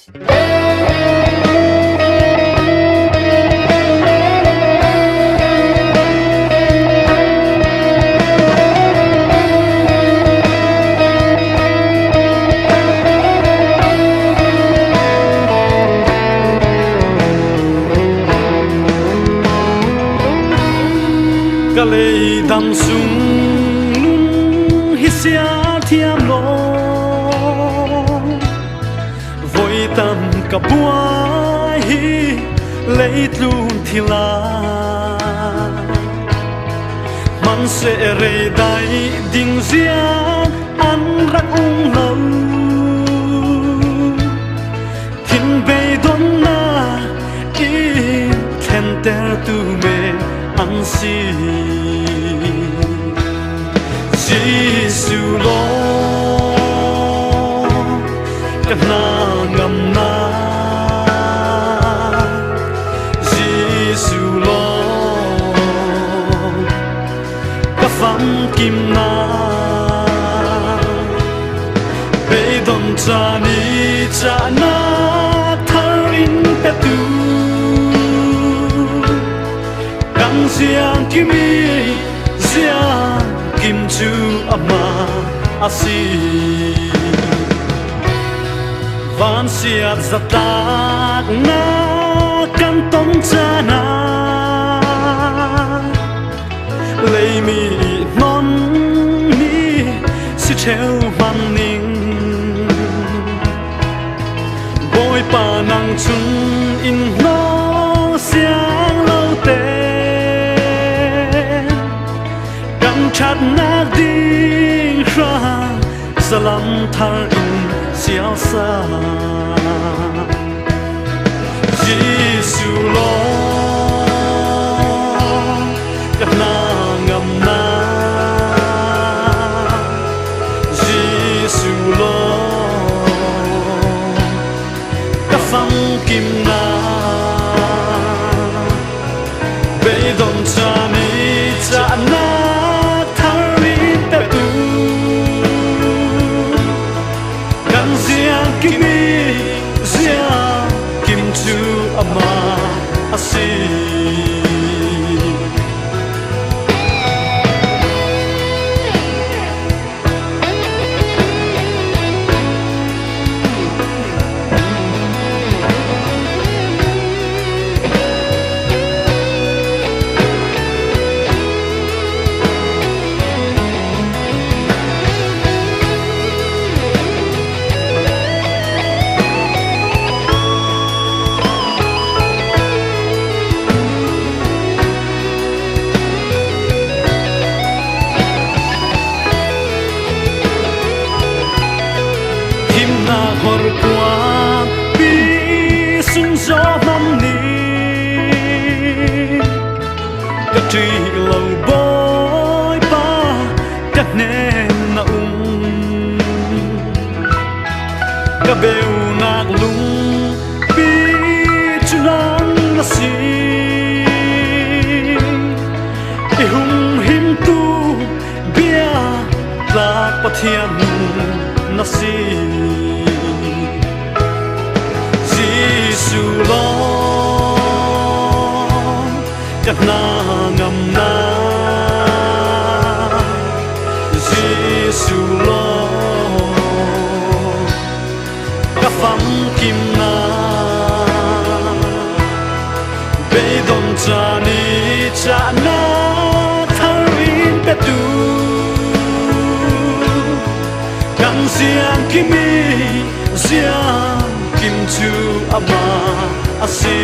ก็เลยดำสูงลุ่นฮิเสียเทียมโลvui tâmกับบัวฮีเลยลุนทีลามันเสเรได้ดิ่งเสียงอันรักอุ้งเหลาทิ้งไปดนนาอีแคนเตอร์ตูเมอันซีGiêsu loกันนางำนาGiêsu loกับฟังกิมนาไปดนจานีจานาทารินเปตูกันเสียงกิมีเสียงกิมจูอามาอาซีวันเสียดสัตากนากันต้มจานาเลยมีนอนนี้สิเชลมันนิ่งบอยป่านังชุนอินโนเสียงเล่าเตกันชัดนักดีคราสลัมทารินเสียวซาGiêsu loกับนางำนา Giêsu loกับฟังกิมนาเบดอนจานีจานาทาริเตตูกันเสียงกิมีเสียงกิมจูอามาอาซีHorquan pi sung gió mâm ni các tri lâu bối ba các nên na các bèo nạc lung pi chu nang na si i hung him tu bia lạc pa thiam na si Giêsu loกับนางำนา Giêsu loกับฟังกิมนาเบดอนจานีจานาทารินเปตูกันเสียงกิมีเสียงกิมจูอามาอาซี